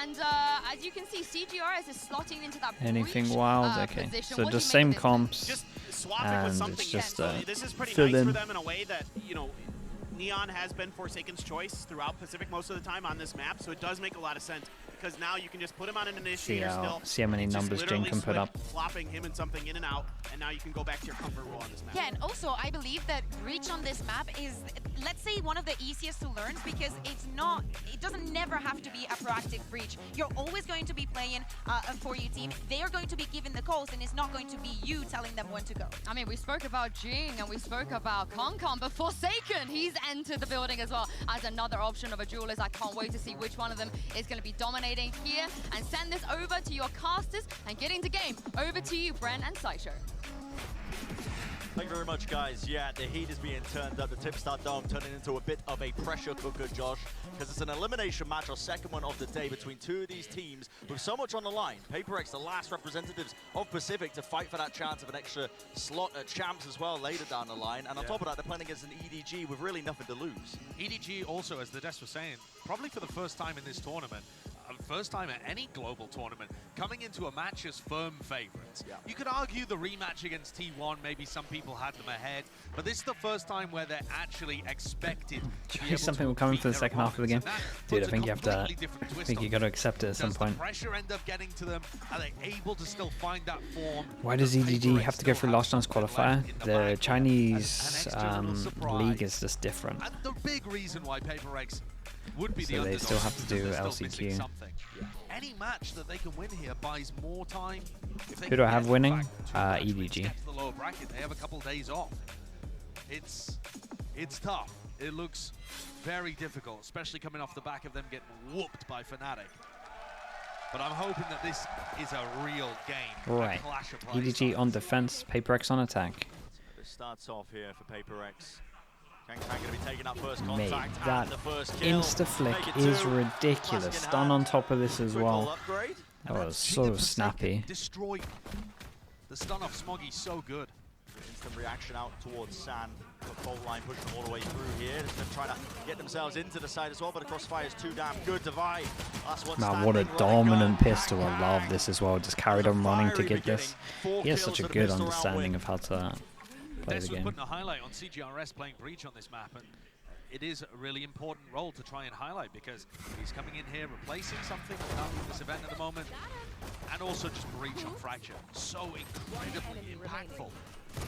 And as you can see, CGRS is slotting into that Anything wild? Okay, so just same comps, and it's just this is pretty fill nice in. for them in a way that, you know, Neon has been Forsaken's choice throughout Pacific most of the time on this map, so it does make a lot of sense. Because now you can just put him on an initiator still. See how many numbers Jing can put up. Flopping him and something in and out, and now you can go back to your comfort role on this map. Yeah, and also I believe that reach on this map is, let's say, one of the easiest to learn because it doesn't never have to be a proactive breach. You're always going to be playing for your team. They are going to be given the calls, and it's not going to be you telling them when to go. I mean, we spoke about Jing and we spoke about Concom, but Forsaken, he's entered the building as well as another option of a duelist. I can't wait to see which one of them is going to be dominating here, and send this over to your casters and get into game. Over to you, Brent and Sideshow. Thank you very much, guys. Yeah, the heat is being turned up. The Tipstart Dome turning into a bit of a pressure cooker, Josh, because it's an elimination match, our second one of the day, between two of these teams with so much on the line. PRX, the last representatives of Pacific to fight for that chance of an extra slot at champs as well later down the line. And on top of that, they're playing against an EDG with really nothing to lose. EDG also, as the Des was saying, probably for the first time in this tournament, first time at any global tournament, coming into a match as firm favorites. Yeah. You could argue the rematch against T1, maybe some people had them ahead, but this is the first time where they're actually expected to be able Some to people coming beat for the their second half of the game. opponents, Dude, I puts think a you have to. completely different I twist think on you got to things. accept it at some Does point. the pressure end up getting to them? Are they able to still find that form? Why does EDG have to go through last chance qualifier? The Chinese league is just different. And the big reason why PRX would be the So they underdog still have to is do they're still missing LCQ. something. Any match that they can win here buys more time. Who do I have winning? EDG. Get to the lower bracket. They have a couple days off. It's tough. It looks very difficult, especially coming off the back of them getting whooped by Fnatic. But I'm hoping that this is a real game. Right. EDG on defense, PRX on attack. It starts off here for PRX. Kang going to be taking that first Mate, contact that and the first kill. insta-flick is ridiculous. Stun on top of this as well. That was so snappy. Destroyed. The stun off Smoggy so good. Instant reaction out towards San. The fault line pushing them all the way through here. Just been trying to get themselves into the side as well, but the crossfire is too damn good. Divide. Last one Man, what a dominant pistol. I love this as well. Just carried on running to get this. He has such a good understanding of how to play the game. Putting a highlight on CGRS playing Breach on this map, and it is a really important role to try and highlight because he's coming in here replacing something in this event at the moment, and also just Breach on Fracture. So incredibly impactful.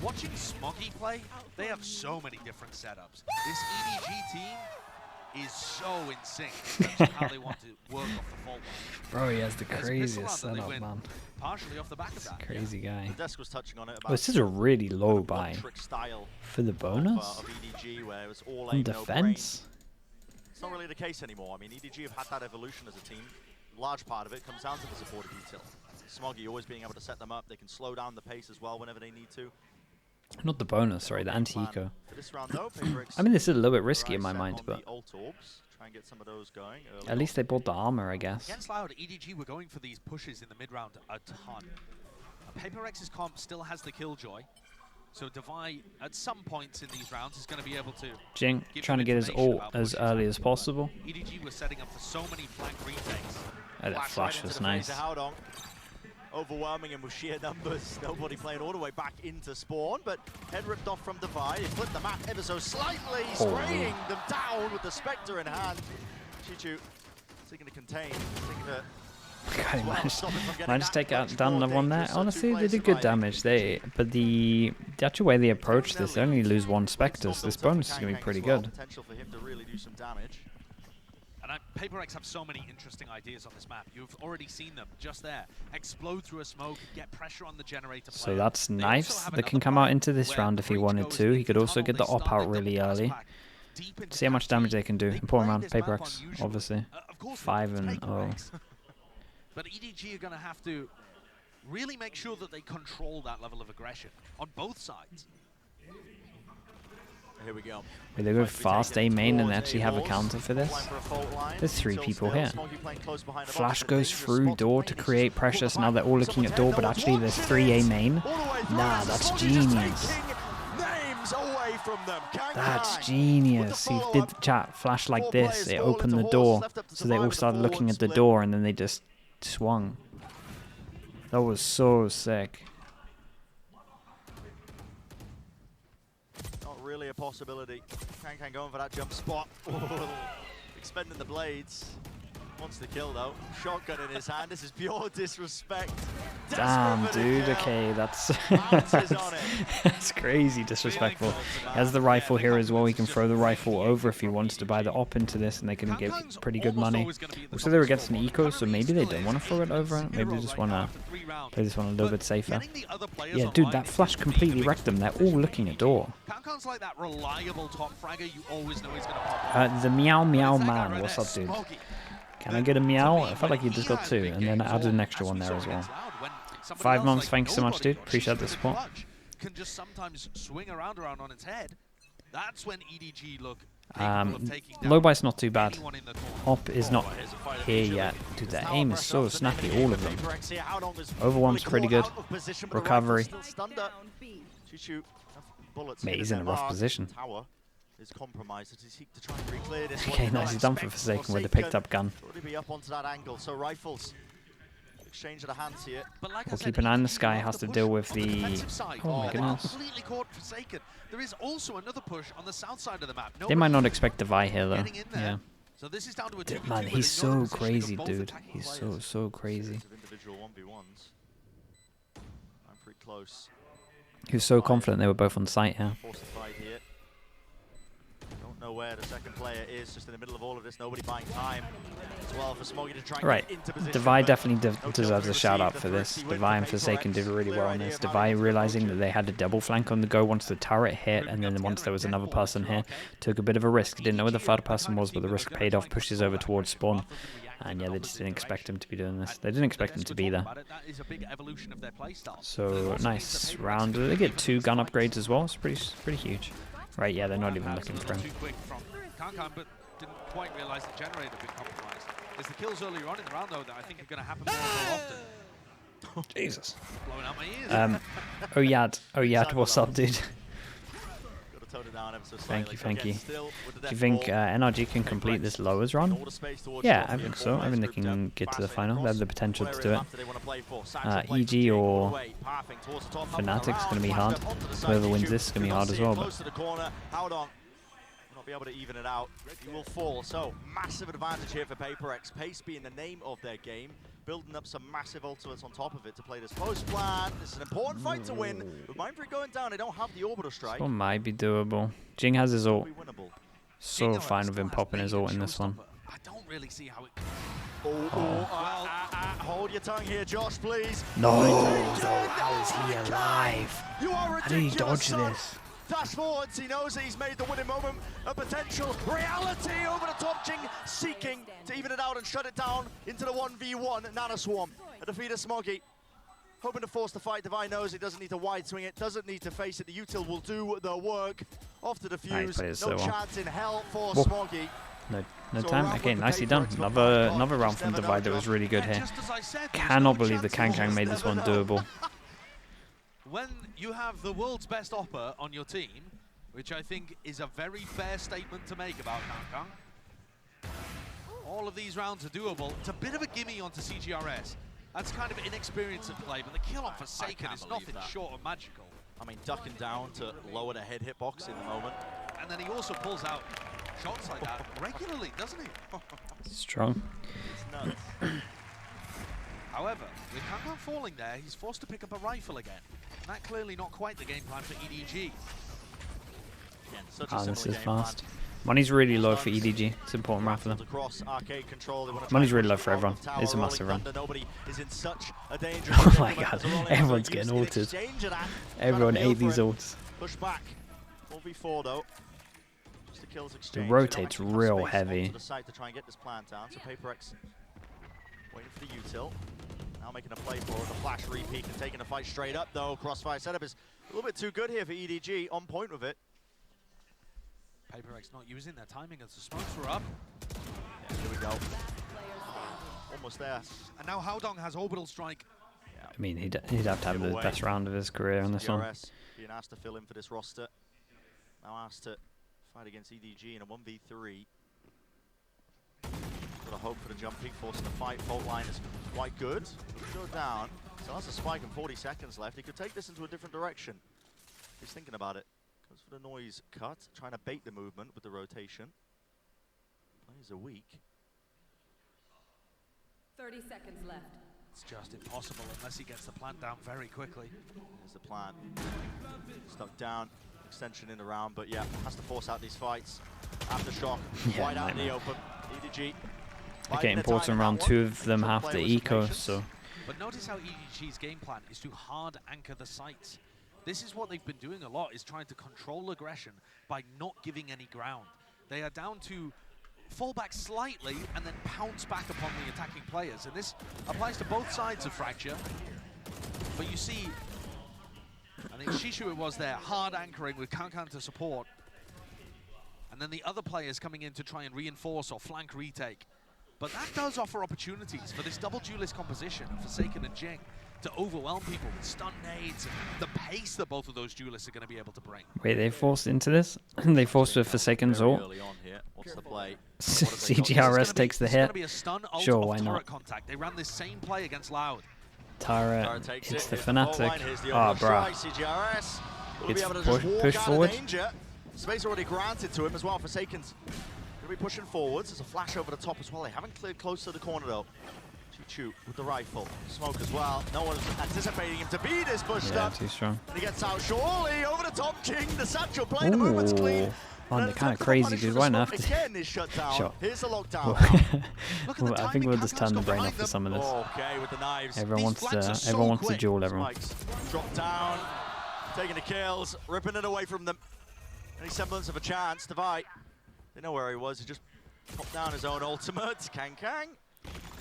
Watching Smoggy play, they have so many different setups. This EDG team is so in sync in terms of how they want to work off the fault line. Bro, he has the There's a craziest pistol round that setup, they win man. partially off the back of that. Crazy guy. The desk was touching on it about Oh, this is a really low buy style for the bonus of EDG, where it was all on aim, defense. It's not really the case anymore. I mean, EDG have had that evolution as a team. Large part of it comes down to the supported detail. Smoggy always being able to set them up. They can slow down the pace as well whenever they need to. Not the bonus, sorry, the anti-eco. For this round, though, PRX I mean, this is a little bit risky in my mind, but try and get some of those going at least they bought the armor, I guess. Against Loud, EDG were going for these pushes in the mid-round a ton. PRX's comp still has the Killjoy, so Devi at some points in these rounds is going to be able to Jing trying to get his ult as early as possible. EDG was setting up for so many flank retakes. Oh, that flash was nice. Overwhelming him with sheer numbers. Nobody playing all the way back into spawn, but head ripped off from Divide. He flipped the map ever so slightly, spraying them down with the Spectre in hand. Chichu, seeking to contain, seeking to... God, he managed to take out down another one there. Honestly, they did good damage. But the actual way they approach this, they only lose one Spectre, so this bonus is going to be pretty good. Potential for him to really do some damage. And PRX have so many interesting ideas on this map. You've already seen them just there. Explode through a smoke, get pressure on the generator player. So that's nice. That can come out into this round if he wanted to. He could also get the op out really early. See how much damage they can do. Important round, PRX, obviously. 5-0. But EDG are going to have to really make sure that they control that level of aggression on both sides. Here we go. Will they go fast A main and actually have a counter for this? There's 3 people here. Flash goes through door to create pressure, so now they're all looking at door, but actually there's 3 A main. Nah, that's genius. Names away from them. That's genius. He did the chat flash like this. It opened the door, so they all started looking at the door, and then they just swung. That was so sick. Not really a possibility. Can going for that jump spot. Expending the blades. Wants the kill though. Shotgun in his hand. This is pure disrespect. Damn, dude. Okay, that's that's crazy disrespectful. He has the rifle here as well. He can throw the rifle over if he wants to buy the op into this, and they can get pretty good money. Also, they're against an eco, so maybe they don't want to throw it over. Maybe they just want to play this one a little bit safer. Yeah, dude, that flash completely wrecked them. They're all looking at door. Kankan's like that reliable top fragger. You always know he's going to pop. The meow meow man. What's up, dude? Can I get a meow? I felt like you just got 2, and then I added an extra one there as well. 5 months, thanks so much, dude. Appreciate the support. Can just sometimes swing around on its head. That's when EDG look. Low bite's not too bad. Op is not here yet. Dude, their aim is so snappy, all of them. Overwhelm's pretty good. Recovery. Mate, he's in a rough position. Is compromised as he seeks to try and re-clear this. Okay, nice. He's done for Forsaken with the picked up gun. Already be up onto that angle. So rifles exchange of the hands here. But like we'll keep an eye on the sky. Has to deal with the. Oh my goodness. Completely caught Forsaken. There is also another push on the south side of the map. They might not expect Devi here though. Yeah. So this is down to a dude, man, he's so crazy, dude. He's so crazy. Individual 1v1s. I'm pretty close. He was so confident they were both on site here. Here. Don't know where the second player is, just in the middle of all of this, nobody buying time as well for Smoggy to try and get into position. Devi definitely deserves a shout out for this. Devi and Forsaken did really well on this. Devi realizing that they had a double flank on the go once the turret hit, and then once there was another person here, took a bit of a risk. Didn't know where the third person was, but the risk paid off, pushes over towards spawn. And yeah, they just didn't expect him to be doing this. They didn't expect him to be there. So nice round. They get 2 gun upgrades as well. It's pretty huge. Right, yeah, they're not even looking for him. Too quick from Kankan, but didn't quite realize the generator had been compromised. There's the kills earlier on in the round, though, that I think are going to happen more often. Jesus. Blowing out my ears. Oyad, what's up, dude? Thank you. Do you think NRG can complete this lowers run? Yeah, I think so. I think they can get to the final. They have the potential to do it. EG or Fnatic's going to be hard. Whoever wins this is going to be hard as well. But not be able to even it out. He will fall. So massive advantage here for PRX. Pace being the name of their game. Building up some massive ultimates on top of it to play this post plan. This is an important fight to win. With Mindfree going down, they don't have the orbital strike. This one might be doable. Jing has his ult. So fine with him popping his ult in this one. I don't really see how it... Hold your tongue here, Josh, please. No, how is he alive? How did he dodge this? Fast forwards, he knows that he's made the winning moment a potential reality over the top. Jing seeking to even it out and shut it down into the 1v1 Nanoswarm. A defeat of Smoggy. Hoping to force the fight. Devi knows he doesn't need to wide swing it, doesn't need to face it. The util will do the work. Off to defuse. No chance in hell for Smoggy. No time. Okay, nicely done. Another round from Devi that was really good here. Cannot believe the Kankan made this one doable. When you have the world's best opper on your team, which I think is a very fair statement to make about Kankan, all of these rounds are doable. It's a bit of a gimme onto CGRS. That's kind of inexperience in play, but the kill on Forsaken is nothing short of magical. I mean, ducking down to lower the head hitbox in the moment. And then he also pulls out shots like that regularly, doesn't he? Strong. It's nuts. However, with Kankan falling there, he's forced to pick up a rifle again. And that clearly not quite the game plan for EDG. Oh, this is fast. Money's really low for EDG. It's an important round for them. Money's really low for everyone. It's a massive run. Oh my god, everyone's getting ulted. Everyone ate these ults. Push back. 1v4 though. It rotates real heavy. To try and get this plant down. So PRX waiting for the util. Now making a play for it. The flash repeat and taking the fight straight up though. Crossfire setup is a little bit too good here for EDG. On point with it. PRX not using their timing as the smokes were up. Yeah, here we go. Almost there. And now Haodong has orbital strike. Yeah. I mean, he'd have to have the best round of his career on this one. Being asked to fill in for this roster. now asked to fight against EDG in a 1v3. Got a hope for the jumping, forcing the fight. Fault line is quite good. Go down. So that's a spike and 40 seconds left. He could take this into a different direction. He's thinking about it. Goes for the noise cut, trying to bait the movement with the rotation. Players are weak. 30 seconds left. It's just impossible unless he gets the plant down very quickly. There's the plant. Stuck down. Extension in the round, but yeah, has to force out these fights. Aftershock, Yeah, wide out in the open. EDG. They're getting ports around. 2 of them have the eco, so. But notice how EDG's game plan is to hard anchor the sites. This is what they've been doing a lot, is trying to control aggression by not giving any ground. They are down to fall back slightly and then pounce back upon the attacking players. And this applies to both sides of Fracture. But you see, I think Shishu it was there, hard anchoring with Kankan to support. And then the other players coming in to try and reinforce or flank retake. But that does offer opportunities for this double duelist composition of Forsaken and Jing to overwhelm people with stun nades and the pace that both of those duelists are going to be able to bring. Wait, they forced into this? They forced with Forsaken's ult. Early on here. What's the play? CGRS takes the hit. Sure, why not? Contact. They ran this same play against Loud. Tara, it's the Fnatic. Ah, bruh. CGRS will It's be able to just walk push out forward. of danger. Space already granted to him as well. Forsaken's going to be pushing forwards. There's a flash over the top as well. They haven't cleared close to the corner though. Chu with the rifle. Smoke as well. No one's anticipating him to be this pushed Yeah, up. too strong. And he gets out surely over the top. King, the satchel play, the movement's clean. Man, they're kind of crazy, dude. Why not? Again is shut down. Sure. Here's the lockdown. Well, I think we'll just turn the brain off for some of this. Okay, with the knives. Everyone wants to duel everyone. Spikes drop down, taking the kills, ripping it away from them. Any semblance of a chance to fight. They know where he was. He just popped down his own ultimate. Kang.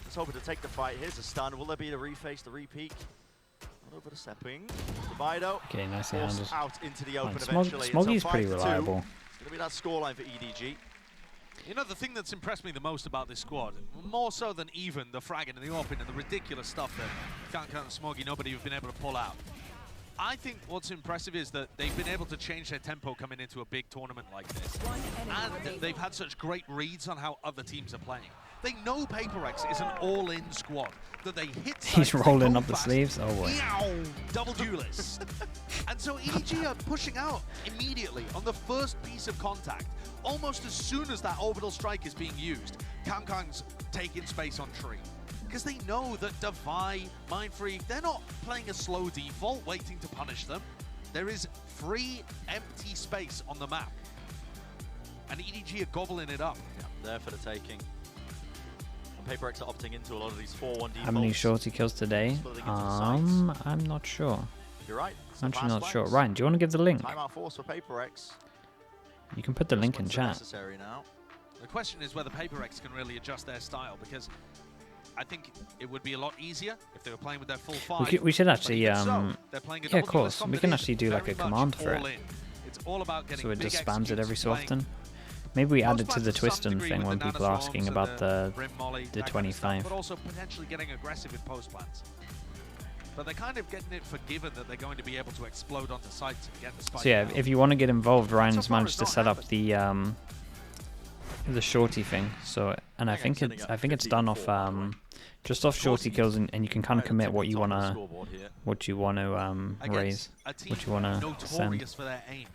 Just hoping to take the fight. Here's a stun. Will there be the reface, the repeak? Not over the stepping. Divido. Okay, nicely handled. Out into the open Smog eventually. Smoggy's So pretty 5-2. reliable. It's going to be that scoreline for EDG. You know, the thing that's impressed me the most about this squad, more so than even the fragging and the open and the ridiculous stuff that Kankan and Smoggy, nobody have been able to pull out. I think what's impressive is that they've been able to change their tempo coming into a big tournament like this. And they've had such great reads on how other teams are playing. They know PRX is an all-in squad, that they hit He's rolling up the sleeves. Oh boy. Double duelist. And so EDG are pushing out immediately on the first piece of contact. Almost as soon as that orbital strike is being used, Kankan's taking space on tree. Because they know that Defy, Mindfreak, they're not playing a slow default waiting to punish them. There is free, empty space on the map. And EDG are gobbling it up. Yeah, there for the taking. And PRX are opting into a lot of these 4-1 defaults. How many shorty kills today? I'm not sure. You're right. I'm actually not sure. Ryan, do you want to give the link? Timeout force for PRX. You can put the link in chat. Necessary now. The question is whether PRX can really adjust their style, because I think it would be a lot easier if they were playing with their full five. We should actually, they're playing a yeah, of double course. duelist We can actually do like a very command much for all it. in. It's all about getting So it big just spams it every so executes, often. Maybe we add most it to plans the to some twist and degree thing with when the people are nanoswarms asking and about the rim molly, that kind of 25. stuff, but also potentially getting aggressive in post plans. But they're kind of getting it forgiven that they're going to be able to explode onto sites and get the spike. So yeah, down. if you want to get involved, Ryan's far managed to it's set not up the shorty thing. So and I think it's done off just off shorty kills, and you can kind of commit what you wanna Against raise, a team what you wanna send. notorious for their aim.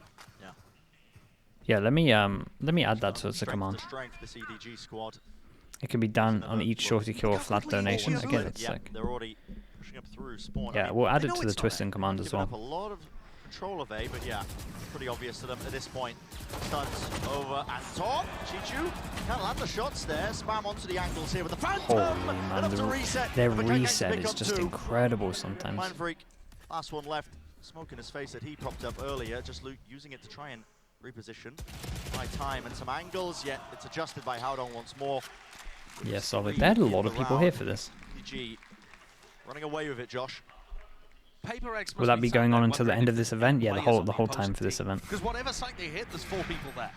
Yeah, let me add that so it's a command. Strength, this EDG squad. It can be done on each shorty kill or flat donation. Again, it's Yeah, like they're already pushing up through spawn. yeah, we'll add it to the twisting command as Giving up a well. lot of control of A, but yeah, pretty obvious to them at this point. Stuns over at top. Chichu can't land the shots there. Spam onto the angles here with the Phantom. Holy man, Enough to reset. their But Kankan reset can pick is up just two. incredible sometimes. Mindfreak, last one left. Smoke in his face that he propped up earlier, just using it to try and reposition. By time and some angles, yet it's adjusted by Howdong once more. Yeah, solid. They had a lot of people here for this. EDG running away with it, Josh. PRX Will that be going on until the end of this event? Yeah, the whole time for this event. Because whatever site they hit, there's 4 people there.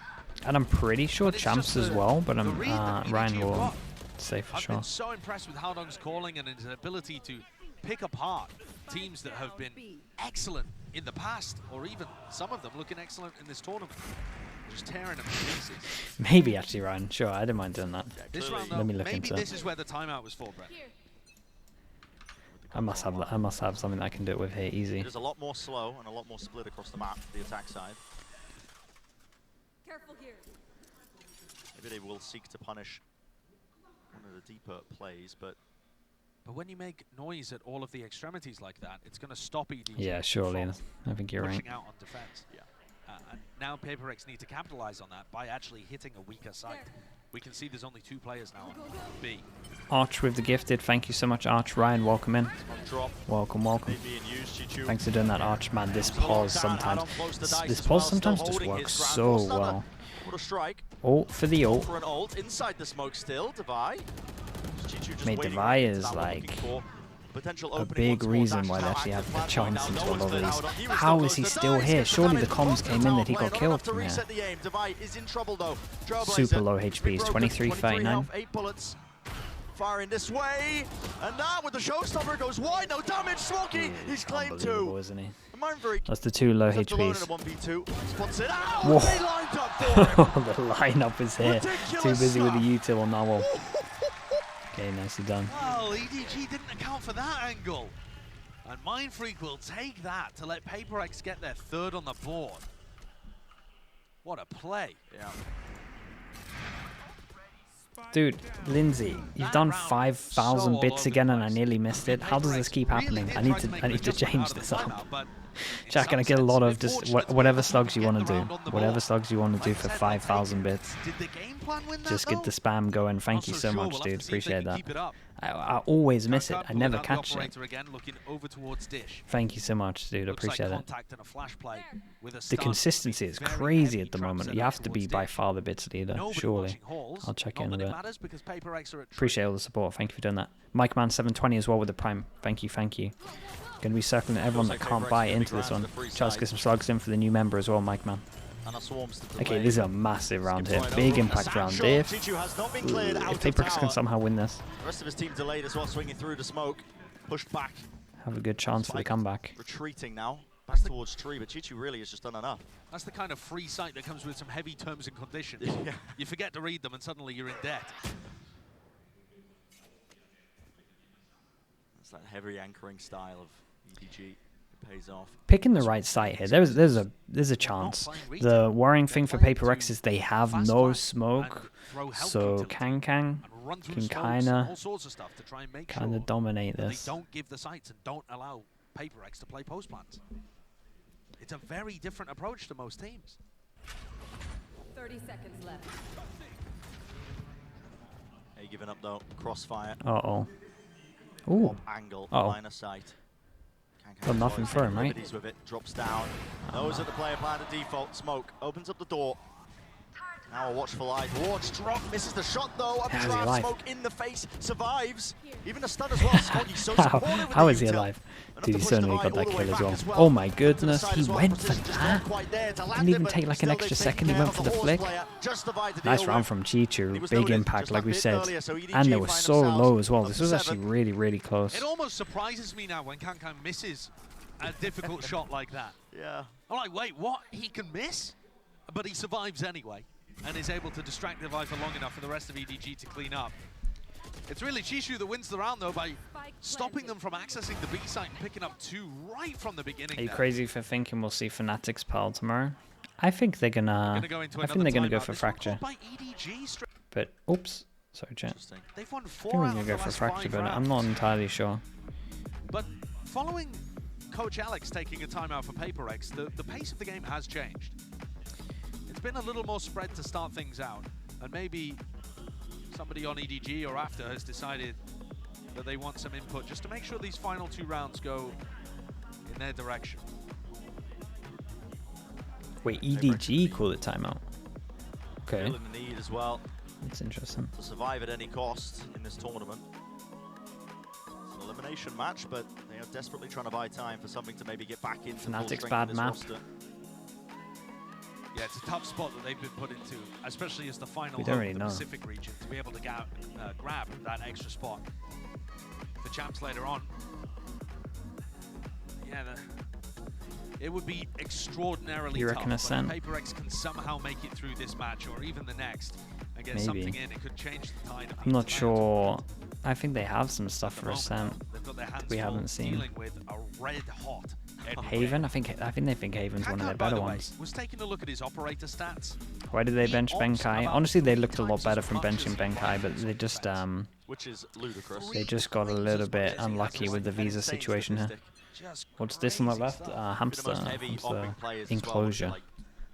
And I'm pretty sure But it's Champs just as well, but I'm read that EDG Ryan have will got. say for I've sure. been so impressed with Howdong's calling and his ability to pick apart teams that have been excellent in the past, or even some of them looking excellent in this tournament. Just tearing them to pieces. Maybe actually, Ryan. Sure, I don't mind doing that. Yeah, This clearly. round, though, Let me look maybe into this it. is where the timeout was for, Brett. I must have something that I can do it with here easy. It is a lot more slow and a lot more split across the map, the attack side. Careful here. Maybe they will seek to punish one of the deeper plays, but when you make noise at all of the extremities like that, it's going to stop EDG. Yeah, surely. from I think you're right. pushing out on defense. yeah. And now PRX need to capitalize on that by actually hitting a weaker site. We can see there's only 2 players now on B. Arch with the gifted. Thank you so much, Arch. Ryan, welcome in. Drop. Welcome, welcome. Maybe in use, Chichu. Thanks for doing that, Arch. Man, this pause sometimes. This pause sometimes just works so well. What a strike. Ult for the ult. For an ult inside the smoke still. Devi. Chichu just Mate, waiting Devi right is into that one, like looking for potential a opening big once more. reason Dash why they now actually active have the platform chance now. into a No lot of one's these. been out. He was How still is he close to still dice, here? gets Surely the diamond. comms came in that he Tower got play, killed enough to from here. reset the aim. Devi is in trouble though. Trailblazer. Super low HPs, Rebroken, 23, 23 39. health, 8 bullets. Firing this way, and now with the showstopper goes wide, no damage. Smokey, he's claimed Unbelievable, 2. isn't he? Mindfreak. That's the 2 low Left alone in a HPs. 1v2. Spots it out. Whoa. They lined up for him. The lineup is here. Ridiculous Too busy with the stuff. util novel. Okay, nicely done. Well, EDG didn't account for that angle. And Mindfreak will take that to let PRX get their 3rd on the board. What a play. Yeah. Dude, Lindsay, you've done 5,000 bits again and I nearly missed it. How does this keep happening? I need to change this up. Jack, can I get a lot of just whatever slugs you want to do? Whatever slugs you want to do for 5,000 bits. Just get the spam going. Thank you so much, dude. Appreciate that. I always miss it. I never catch it. Thank you so much, dude. Appreciate it. The consistency is crazy at the moment. You have to be by far the bits leader, surely. I'll check in a bit. Appreciate all the support. Thank you for doing that. MikeMan720 as well with the prime. Thank you, thank you. Going to be circling everyone that can't buy into this one. Charles, get some slugs in for the new member as well, Mike Man. Okay, this is a massive round here. Big impact round. If PRX can somehow win this, The rest of his team delayed as well, swinging through the smoke. Pushed back. have a good chance for the comeback. Retreating now. Back towards tree, but Chichu really has just done enough. That's the kind of free site that comes with some heavy terms and conditions. Yeah. You forget to read them and suddenly you're in debt. It's that heavy anchoring style of EDG. It pays off. Picking the right site here. There's a chance. The worrying thing for PRX is they have no smoke, so Kang can kind of dominate this. They don't give the sites and don't allow PRX to play post plants. It's a very different approach to most teams. 30 seconds left. Hey, giving up though. Crossfire. Uh-oh. Ooh. Angle. Uh-oh. Line of sight. Got nothing for him, right? With it, drops down. Knows that the player plan the default. Smoke opens up the door. Now a watchful eye. Wards drop, misses the shot though. Up How's he drive, alive? Smoke in the face, survives. Even a stun as well. Smokey's so supportive with How the is he util. alive? Enough Dude, to he push certainly the got eye all that the way kill as back well. as well. Oh my To the goodness, side he as well. went for Voltage just that. not quite there to land Didn't it, even but take like an still extra they've second, taken he went care for of the horse flick. player. Justified to Nice deal round with. from He Chichu, was big noted impact just like a we bit said. earlier, so EDG And they were find so themselves low as well. up This to was actually 7. really, really close. It almost surprises me now when Kankan misses a difficult shot like that. Yeah. I'm like, wait, what? He can miss? But he survives anyway and is able to distract the for long enough for the rest of EDG to clean up. It's really Chishu that wins the round, though, by stopping them from accessing the B site and picking up 2 right from the beginning. Are you there. crazy for thinking we'll see Fnatic's Pearl tomorrow? I think they're gonna. Go into I think they're gonna go timeout. for This one Fracture. called by EDG. But oops, sorry, chat. Interesting. They've won I 4 think we're out gonna of go the for last Fracture, 5 but I'm rounds. not entirely sure. But following Coach Alex taking a timeout for PRX, the pace of the game has changed. It's been a little more spread to start things out, and maybe somebody on EDG or after has decided that they want some input just to make sure these final 2 rounds go in their direction. Wait, EDG called it timeout. Okay, Feeling the need as well that's interesting. to survive at any cost in this tournament. It's an elimination match, but they are desperately trying to buy time for something to maybe get back into full Fnatic's strength bad in this map. roster. Yeah, it's a tough spot that they've been put into, especially as the final We don't hope really of the know. Pacific region, to be able to grab that extra spot. The champs later on. Yeah, it would be extraordinarily You tough. reckon But Ascent? if PRX can somehow make it through this match or even the next and get Maybe. something in, it could change the tide. I'm not sure. I think they have some stuff At for the Ascent. moment, they've got their hands We full haven't seen. dealing with a red-hot Haven? I think they think Haven's one of their Kankan, by better the way, ones. was taking a look at his operator stats. Why did they He bench opts Benkai? about Honestly, they 3 looked a lot times better as from much benching as he Benkai, but fires they on just defense. Which is ludicrous. they just got a little bit unlucky with the visa situation here. Just What's this on the crazy left? stuff. Hamster enclosure,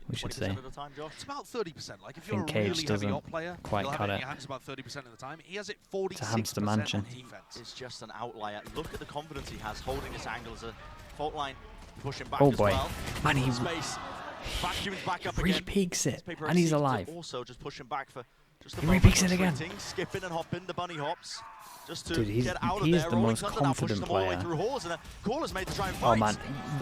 we should say. It's about 30%. Like if I you're think a Cage really heavy doesn't op player, quite you'll have cut it in it. your hands about 30% of the time. He has it 46% a hamster mansion. on defense. It's just an outlier. Look at the confidence he has holding this angle as a fault line, pushing back Oh as boy. well. Man, he Space. Vacuums back up again. re-peaks it, PRX and he's seems to alive. Also just pushing back for just a He moment, re-peaks it again. retreating, skipping and hopping, the bunny hops. Just to Dude, get out of he's there. the Rolling most Thunder now pushes confident them all the way player. through halls, and a call is made to try and Oh fight. man,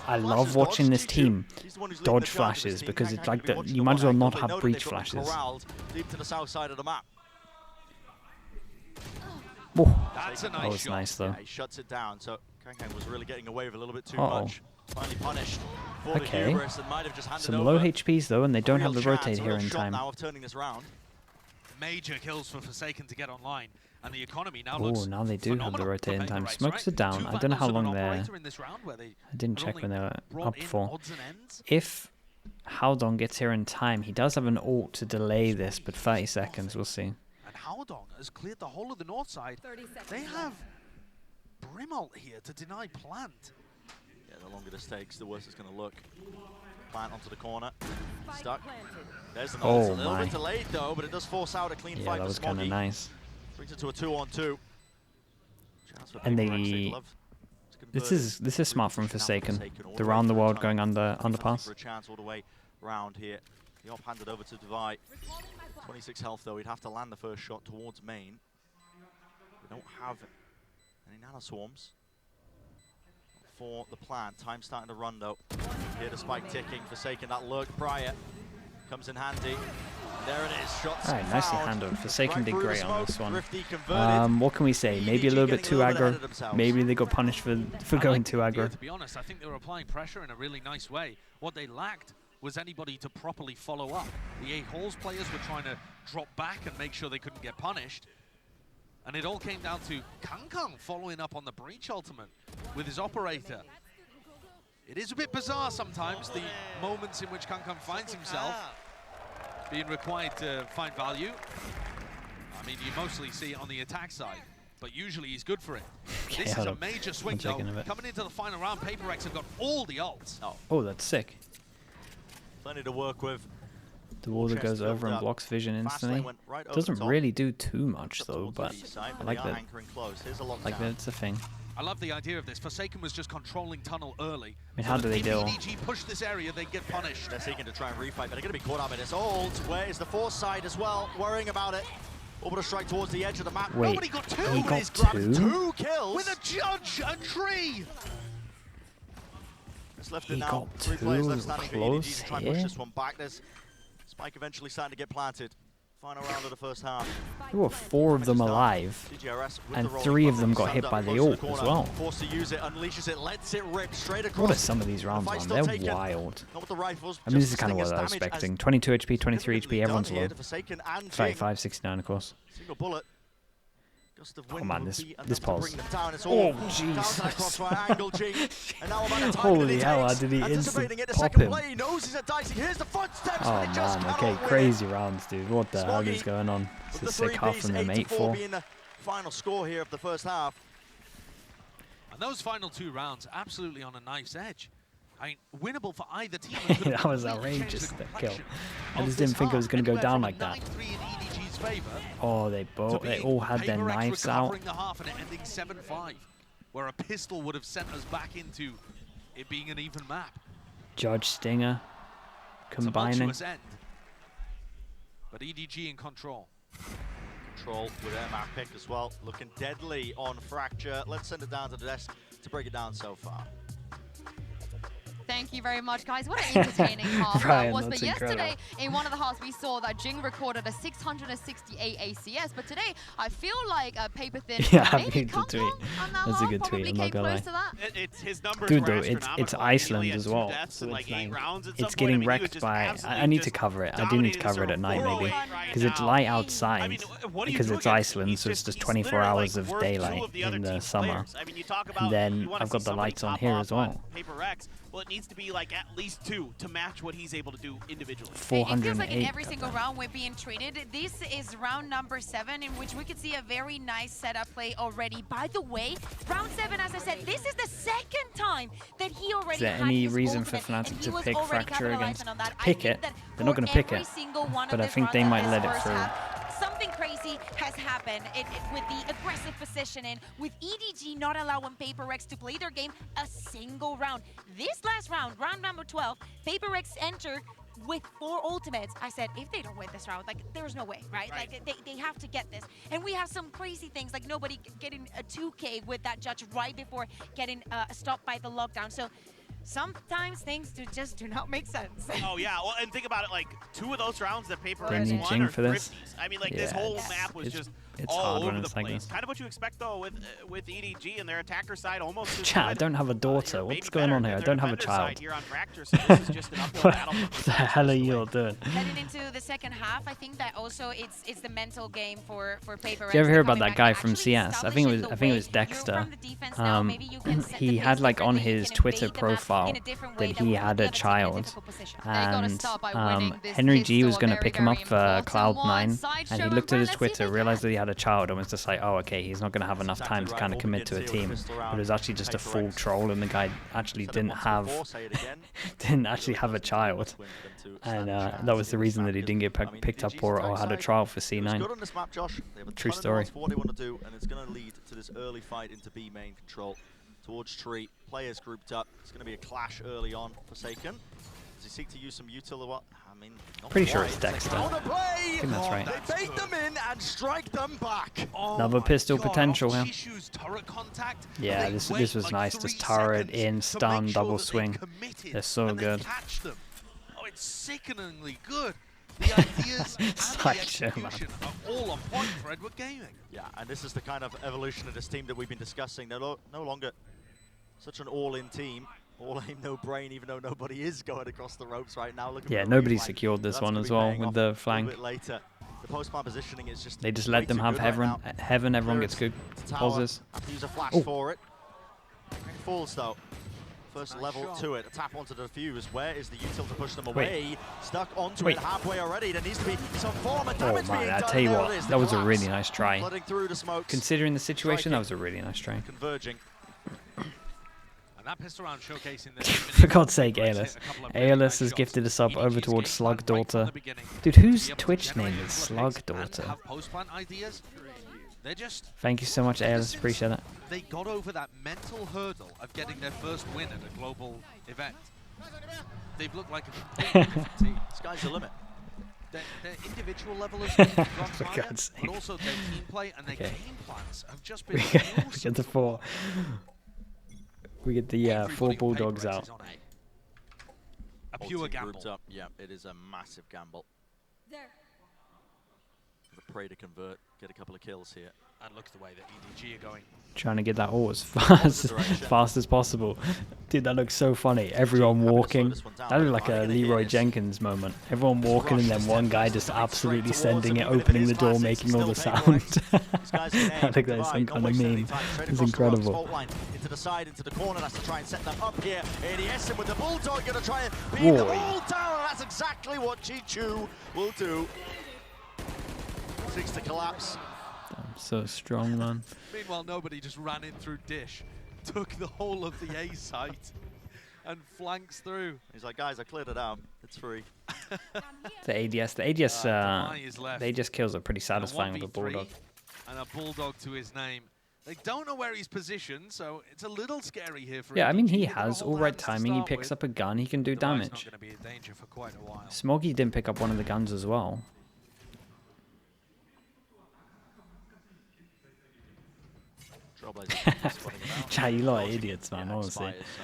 I Flashes love watching dodged, this G2. team He's the one who's leading dodge the charge of flashes this team. because Kankan it's like could be that. watching You the might as well one not angle. They have know that breach they've got flashes. corralled deep to the south side of the map. Whoa. That's a That nice was shot. nice though. Yeah, he shuts it down. So Kankan was really getting away with a little bit too Uh-oh. much. Finally punished for the Okay. hubris and might have just handed Some over. low HPs though, and they don't Real have the chance, rotate a here real in shot time. now of turning this round. Major kills for Forsaken to get online, and the economy now Oh, looks now they do have the phenomenal rotate in for time. PRX, Smokes right? are down. Two I don't know how battles of an long they're. operator in this round where they I didn't had check when they only were brought up in for. odds and ends. If Howdong gets here in time, he does have an ult to delay this, but 30 seconds, we'll see. And Howdong has cleared the whole of the north side. 30 seconds They left. have Brimalt here to deny Plant. Yeah, the longer this takes, the worse it's going to look. Plant onto the corner. Spike Stuck. planted. There's an Oh ult. A little my. bit delayed though, but it does force out a clean Yeah, fight that for was kind of Smoggy. nice. Brings it to a 2-on-2. Chance for And PRX, they- they'd love to This convert is it. smart from Now Forsaken. all The way round the through world tunnel. going under Fighting underpass. for a chance all the way round here. The op handed over to Devi. 26 health though, he'd have to land the first shot towards main. We don't have any nano swarms for the plan. Time starting to run though. Here the spike ticking, Forsaken that lurk prior. Comes in handy. There it is, shots Alright, nicely found. handled. Forsaken Right did through the great on smoke, this one. Thrifty converted. What can we say? Maybe a EDG little bit getting too a little bit ahead aggro. of themselves. Maybe they got punished for going too Yeah, aggro. to be honest, I think they were applying pressure in a really nice way. What they lacked was anybody to properly follow up. The A Halls players were trying to drop back and make sure they couldn't get punished. And it all came down to Kankan following up on the breach ultimate with his operator. It is a bit bizarre sometimes, the moments in which Kankan finds himself being required to find value. I mean, you mostly see it on the attack side, but usually he's good for it. Okay, This is hold a up. major swing, One second though. of it. Coming into the final round, PRX have got all the ults. Oh, that's sick. Plenty to work with. The wall that Chest goes built over and up. blocks vision Fast lane instantly. went right over Doesn't the top. really do too much Up though, towards the but east side, I but like they are that. anchoring close. Here's a lockdown. Like that it's a thing. I love the idea of this. Forsaken was just controlling tunnel early. I mean, how do they If deal? EDG push this area, they get punished. They're seeking to try and refight, but they're going to be caught up in this ult. Where is the force side as well? Worrying about it. Orbital strike towards the edge of the map. Wait, Nobody got two. he Nobody's got grabbed two? 2 kills. With a judge, a tree. It's left He it now. got 3 players two left standing for close EDG to try and push here. this one back. There's Spike eventually starting to get planted. Final round of the first half. There were 4 of them alive. DGRS with And the rolling 3 of button, them got stand hit up by the close to ult as corner. well. Forced to use it, unleashes it, lets it rip straight across. What are some of these rounds fight's on? still They're taken. wild. Not with the rifles. I mean, this just is kind of what I was sustained as expecting. 22 HP, 23 significantly HP, everyone's done low. here to Forsaken and Jing. 35, 69 of course. Single bullet. Gust of wind man, would this- be this enough to pause. bring them down. It's Oh, all down to Jesus. that crossfire angle, Jing. And now about the time Holy that it hell, takes. did he Anticipating it, the instant pop second him? play, he knows he's at dicing. Here's the footsteps, Oh but he just man, cannot okay, win it. crazy rounds, dude. What the hell Smoggy is going on? With This is the sick half 3-piece, from them, 8-4 8-4. being the final score here of the first half. And those final 2 rounds, absolutely on a knife's edge. I mean, winnable for either team. and could have That was completely changed outrageous, the that complexion I of just this didn't think it was half. gonna go Anywhere down from like that. 9-3 in EDG's favor Oh, they all had their PRX knives out. recovering the half and it ending 7-5, where a pistol would have sent us back into it being an even map. Judge Stinger combining. Tumultuous end. But EDG in control. Control with their map pick as well. Looking deadly on Fracture. Let's send it down to the desk to break it down so far. Thank you very much, guys. What an entertaining half Ryan, that was. that's But yesterday, incredible. in one of the halves, we saw that Jing recorded a 668 ACS. But today, I feel like Paper Thin, Yeah, I maybe made the Kong tweet. Kong on that That's a half, good probably tweet, I'm came not gonna close lie. to that. It's his numbers Dude, were though, it's astronomical. I mean, Iceland he had as 2 well, deaths so in like it's 8 like rounds at some it's point. I getting mean, he was wrecked just by. absolutely I need to just cover it. I do need to dominating cover it this at night zone maybe, right because it's now. light I outside. mean, what do you Because do it's against him? Iceland, He's so it's just he's 24 literally, hours like, of worth 2 daylight of the other in the team's summer. players. I mean, you talk about And then you wanna I've see got the somebody lights on top here off as well. on Paper X. Well, it needs to be like at least 2 to match what he's able to do individually. It feels like in 408. every single round we're being treated. This is round number 7, in which we could see a very nice setup play already. By the way, round 7, as I said, this is the second time that he already Is there had any his reason for ultimate, Fnatic and he to was pick already Fracture capitalizing against on that. I pick think it? that They're not for going to pick every it, single one but of I these think they rounds might of let this it first through. half, something crazy has happened with the aggressive positioning, with EDG not allowing Paper X to play their game a single round. This last round, round number 12, Paper X entered with 4 ultimates. I said, if they don't win this round, like, there's no way, right? Like, they have to get this. And we have some crazy things, like nobody getting a 2K with that judge right before getting stopped by the lockdown. So sometimes things just do not make sense. Oh yeah, well, and think about it, like 2 of those rounds that Paper They X need won Jing are for this. thrifties. I mean, like Yeah, this whole it's- map was it's- just it's all hard when over the it's like place. this. Kind of what you expect though with EDG and their attacker side almost. as Chat, I good, don't have a daughter. or maybe What's going on better here? I than don't their have a defender side child. here on Fracture, so this is just an uphill battle. What the hell are you all doing? Heading into the second half, I think that also it's the mental game for Paper X. Did you ever hear about coming that back guy and from actually CS? I think it establishing was the way Dexter. you're from the defense now, maybe you can set the He pace had like on differently, you his can Twitter invade the map profile in a different that way he will had put the a other team in child, difficult position. They gotta and start by winning this Henry G pistol, was a going to very, pick him very up for important one. Cloud9, Sideshow and he looked at his Umbrella, Twitter, see if they realized that he had a child, and was just like, oh, okay, he's not going to have enough time to kind of commit to a team. But it was actually just a full troll, and the guy actually didn't have didn't actually have a child, and that was the reason that he didn't get picked up or had a trial for C9. Good on this map, Josh. They have a True ton of story. demands for what they want to do, and it's going to lead to this early fight into B main control towards Tree. Players grouped up. It's going to be a clash early on. Forsaken. Does he seek to use some util or what? I mean, not Pretty sure quite. it's Dexter. On a play! I think that's right. They bait them in and strike them back. Another pistol potential here. Chishu's turret contact, Yeah, they this wait was like nice. 3 Just turret seconds in, to stun, make sure double that they've swing. committed, They're so and they good. catch them. Oh, it's sickeningly good. The ideas and the Sideshow, man. execution are all on point for Edward Gaming. Yeah, and this is the kind of evolution of this team that we've been discussing. They're no longer such an all-in team. All aim, no brain, even though nobody is going across the ropes right now. Yeah, nobody secured this one as well with the flank. A little bit later. The post-plant positioning is just They just way let them too have good right heaven. now. Heaven, everyone gets Clearance good to tower. pauses. Have to use a flash Oh. for it. Falls though. First Nice level shot. to it. A tap onto the defuse. Where is the util to push them away? Wait. Stuck onto Wait. it halfway already. There needs to be some form of Oh damage being man, I done. tell you There what, it is, the that was a really collapse. nice try. Flooding through the smokes. Considering the situation, Striking. that was a really nice try. Converging. And that pistol round showcasing the For God's sake, Aeolus. Aeolus has gifted us up over towards Slug Daughter. Dude, whose Twitch name is Slug Daughter? They're just, Thank you so much, Aeolus. Appreciate that. they got over that mental hurdle of getting their first win at a global event. They've looked like a completely different team. Sky's the limit. Their individual level has been gone For higher, God's sake. but also their team play and their Okay. game plans have just been We get awesome. the 4. We get the 4 Everybody on Bulldogs paper out. is on a Whole pure team gamble. grouped up. Yeah, it is a massive gamble. There. The prey to convert, get a couple of kills here. And look at the way that EDG are going. Trying to get that ult as direction. fast as possible. Dude, that looks so funny. Everyone Happy to slow walking. this one down. That looked like Are a they gonna hear Leroy this? Jenkins moment. Everyone walking and then one guy just absolutely sending it, Even if opening is the door, classics, making all the still sound. These guys can I aim, think that's some divide, kind not of waste any meme. time. Straight It's across the ropes, incredible. fault line, into the side, into the corner. That's to try and set them up here. ADS and with the Bulldog going to try and beat them Boy. all down. And that's exactly what Chichu will do. Seeks to collapse. I'm so strong, man. Meanwhile, nobody just ran in through Dish, took the whole of the A site, and flanks through. He's like, guys, I cleared it out. It's free. The ADS. The ADS, Damani is left. they just kills are pretty And a satisfying with a 1v3 Bulldog. And a Bulldog to his name. They don't know where he's positioned, so it's a little scary here for Yeah, I mean, EDG. he They've got a has whole all right hands to timing. He start picks with. up a gun. He can do The Rye's damage. not going to be in danger for quite a while. Smoggy didn't pick up one of the guns as well. Trailblazer spotting about. Chat, you lot are Dodging it. idiots, man, Yeah, honestly. expires, so.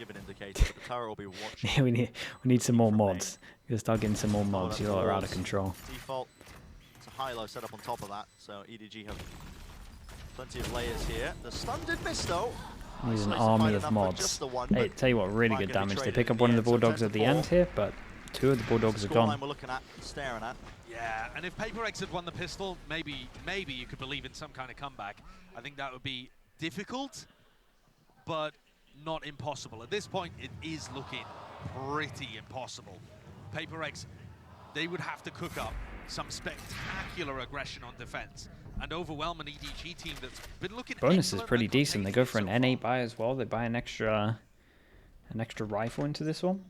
of an indicator, but the turret will be watching. Yeah, we need some more mods. You start getting some more mods. You are out of control. Default. It's a high-low setup on top of that, so EDG have plenty of layers here. The stun did miss though. Needs an army of mods. Hey, tell you what, really good damage. They pick up one of the Bulldogs at the end here, but 2 of the Bulldogs are gone. We're looking at, staring at. Yeah, and if PRX had won the pistol, maybe you could believe in some kind of comeback. I think that would be difficult, but not impossible. At this point, it is looking pretty impossible. PRX, they would have to cook up some spectacular aggression on defense and overwhelm an EDG team that's been looking. Bonus is pretty decent. They go for an NA buy as well. They buy an extra rifle into this one.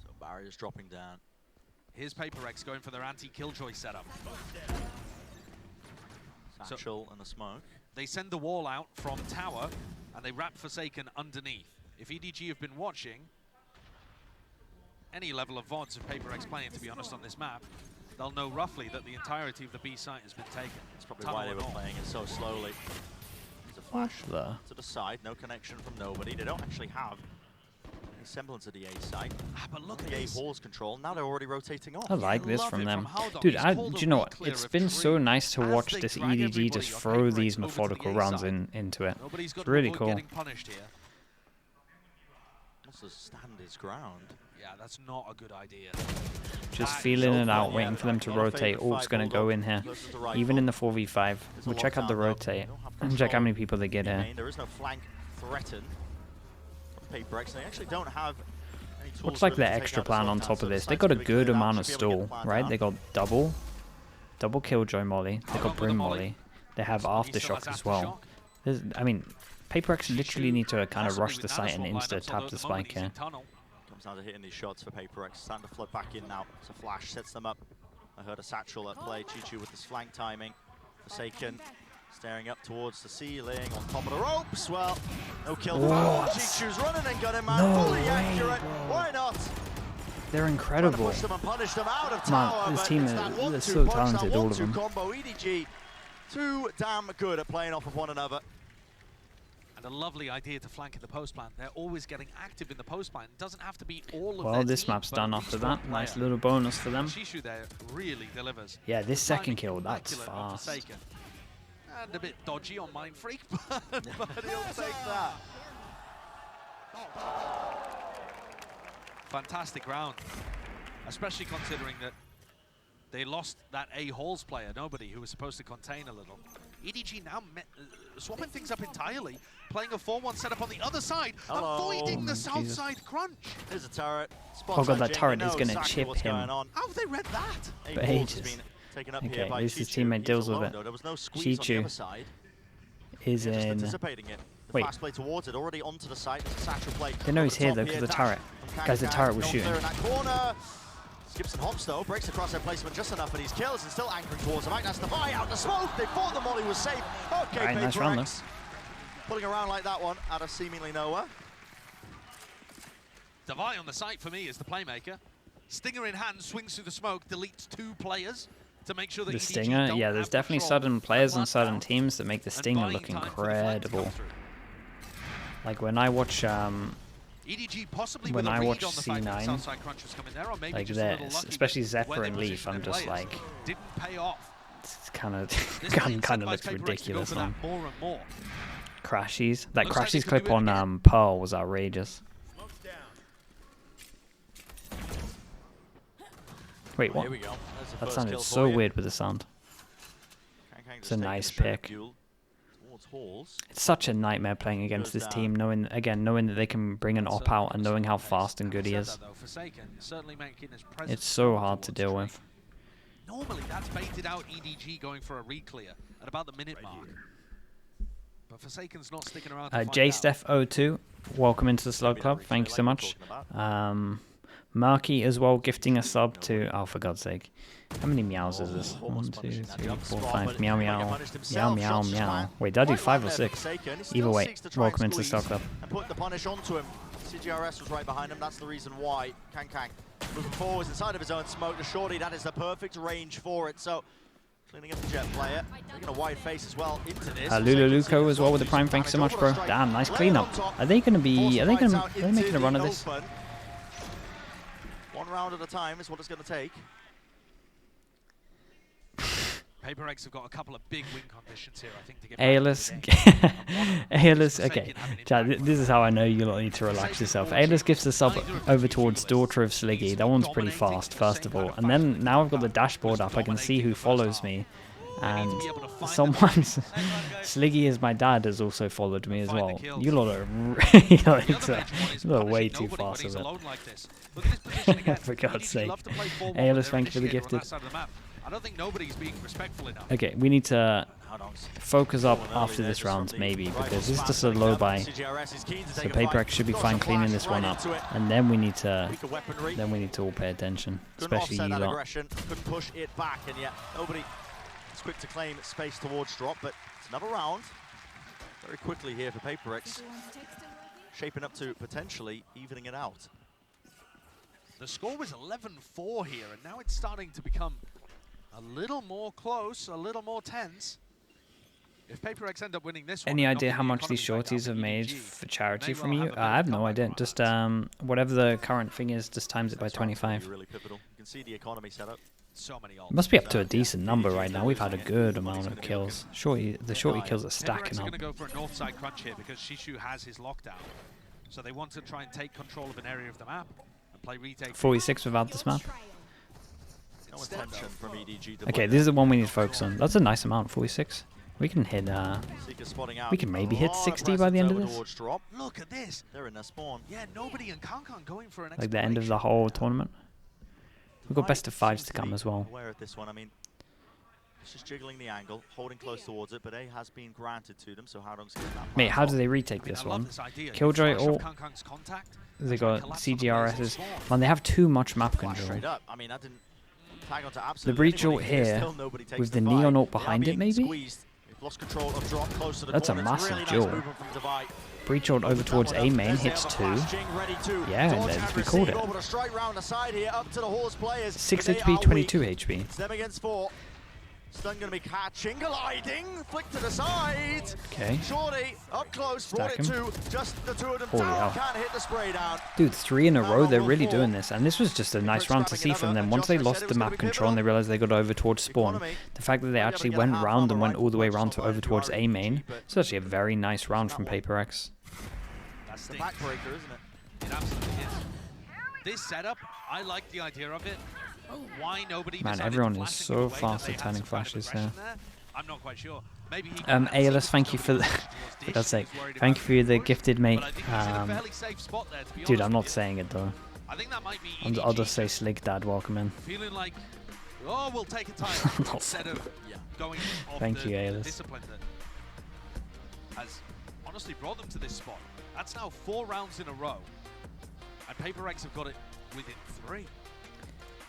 So barriers dropping down. Here's PRX going for their anti-killjoy setup. Satchel and the smoke. They send the wall out from tower and they wrap Forsaken underneath. If EDG have been watching any level of VODs of PRX playing, to be honest, on this map, they'll know roughly that the entirety of the B site has been taken. That's probably why they were playing it so slowly. There's a flash there to the side, no connection from nobody. They don't actually have any semblance of the A site. But look at the A this. Hall's control. Now they're already rotating off. I like this from them. Dude, do you know what? It's been so nice to watch this EDG just throw these methodical rounds into it. It's really cool. Wants to stand his ground. Yeah, that's not a good idea. Just feeling it out, waiting for them to rotate. Orc's going to go in here. Even in the 4v5. We'll check out the rotate and check how many people they get here. There is no flank threatened from PRX. They actually don't have any tools. Looks like their extra plan on top of this. They got a good amount of stall, right? They got double killjoy molly. They got brim molly. They have aftershock as well. I mean, PRX literally need to kind of rush the site and insta-tap the spike here. Comes down to hitting these shots for PRX. Starting to flood back in now. It's a flash, sets them up. I heard a satchel at play. Chichu with this flank timing. Forsaken staring up towards the ceiling on top of the ropes. Well, no kill. Chichu's running and got him, man. Fully accurate. Why not? They're incredible. Push them and punish them out of tower, man, this team is so talented, all of them. Combo. EDG, too damn good at playing off of one another. A lovely idea to flank in the post plan. They're always getting active in the post plan. It doesn't have to be all of well, this map's done after that. Nice little bonus for them. Shishu there really delivers. Yeah, this second kill, that's fast. And a bit dodgy on Mind Freak, but he'll take that. Fantastic round, especially considering that they lost that A Halls player, nobody, who was supposed to contain a little. EDG now swapping things up entirely, playing a 4-1 setup on the other side, avoiding the south side crunch. There's a turret. Oh god, that turret is going to chip him. How have they read that? For ages. Okay, at least his teammate deals with it. Shichu is in... Wait. Already onto the site. They know he's here though because the turret. Guys, the turret was shooting. Skips and hops though, breaks across their placement just enough for these kills and still anchoring towards the right. That's the buy out the smoke. They thought the molly was safe. Okay, right, nice round though. Pulling around like that one out of seemingly nowhere. Devi on the site for me is the playmaker. Stinger in hand, swings through the smoke, deletes 2 players to make sure that the Stinger, yeah, there's definitely certain players on certain teams that make the Stinger look incredible. Like when I watch EDG possibly when I watch on the fact that C9, Southside Crunch was coming there, or maybe like just a little lucky especially Zephyr where and they Leaf, I'm positioned just their like, players. Didn't pay off. it's kind of This looks ridiculous, man. more and more. Crashies, that Looks like Crashies they could clip do it on Pearl was outrageous. Wait, what? Here we go. That sounded so weird with the sound. It's a nice pick. It's such a nightmare playing against this team, knowing that they can bring an op out and knowing how fast and good he is. It's so hard to deal with. Normally that's baited out EDG going for a re-clear at about the minute mark. But Forsaken's not sticking around to find out. JSteph02, welcome into the Slug Club. Thank you so much. Marky as well, gifting a sub to... Oh, for God's sake. How many meows is this? 1, 2, 3, 4, 5. Meow, meow. Meow, meow, meow. Wait, did I do 5 or 6? Either way, welcome into the Slug Club. And put the punish onto him. CGRS was right behind him. That's the reason why. Kang moving forwards inside of his own smoke. The shorty, that is the perfect range for it. So Cleaning up the jet player. Taking a wide face as well into this. Luluco as well with the prime. Thanks so much, bro. Damn, nice cleanup. Are they going to be? Are they making a run of this? One round at a time is what it's going to take. PRX have got a couple of big win conditions here, I think, to get Airless. Airless. Okay, Chad, this is how I know you lot need to relax yourself. Airless gives us up over towards Daughter of Sliggy. That one's pretty fast, first of all. And then now I've got the dashboard up. I can see who follows me. And someone's Sliggy is my dad has also followed me as well. You lot are way too fast with it. For God's sake. Airless, thank you for the gifted. I don't think nobody's being respectful enough. Okay, we need to focus up after this round, maybe, because this is just a low buy. So PRX should be fine cleaning this one up, and then we need to all pay attention, especially you lot. Couldn't push it back, and yet nobody is quick to claim space towards drop, but it's another round. Very quickly here for PRX, shaping up to potentially evening it out. The score was 11-4 here, and now it's starting to become a little more close, a little more tense. If PRX end up winning this one, any idea how much these shorties have made for charity from you? I have no idea. Just whatever the current thing is, just times it by 25. Really pivotal. You can see the economy set up. So many It must be up to a decent number right now. We've had a good amount of kills. The shorty kills are stacking up. PRX are going to go for a north side crunch here because Shishu has his lockdown. So they want to try and take control of an area of the map and play retake. 46 without this map. No attention from EDG. Okay, this is the one we need to focus on. That's a nice amount, 46. We can hit. We can maybe hit 60 by the end of this. Look at this. They're in their spawn. Yeah, nobody in Kankan going for an Like the end of the whole tournament. We've got best of 5s to come as well. Aware of this one. I mean, it's just jiggling the angle, holding close towards it, but A has been granted to them, so Howdong's getting that. Mate, how do they retake this one? Killjoy or they got CGRSs. Man, they have too much map control. I mean, that didn't tag onto the breach ult here with the neon ult behind it, maybe? Lost control of drop close to the that's a massive duel. Breach ult over towards A main, hits 2. Yeah, and then we called it. 6 HP, 22 HP. Them against 4. Stun going to be catching, gliding, flick to the side. Okay. Shorty up close, brought it to just the two of them down. Can't hit the spray down. Dude, 3 in a row, they're really doing this. And this was just a nice round to see from them. Once they lost the map control and they realized they got over towards spawn, the fact that they actually went round and went all the way around to over towards A main, it's actually a very nice round from PRX. That's the backbreaker, isn't it? It absolutely is. This setup, I like the idea of it. Why nobody Man, everyone is so fast at turning flashes here. I'm not quite sure. Maybe ALS, thank you for the for God's sake. Thank you for the gifted, mate. Dude, I'm not saying it though. I think that might be I'll just say Slig Dad, welcome in. Feeling like, oh, we'll take a time instead of going off thank you, ALS. Discipline that has honestly brought them to this spot. That's now 4 rounds in a row, and PRX have got it within 3.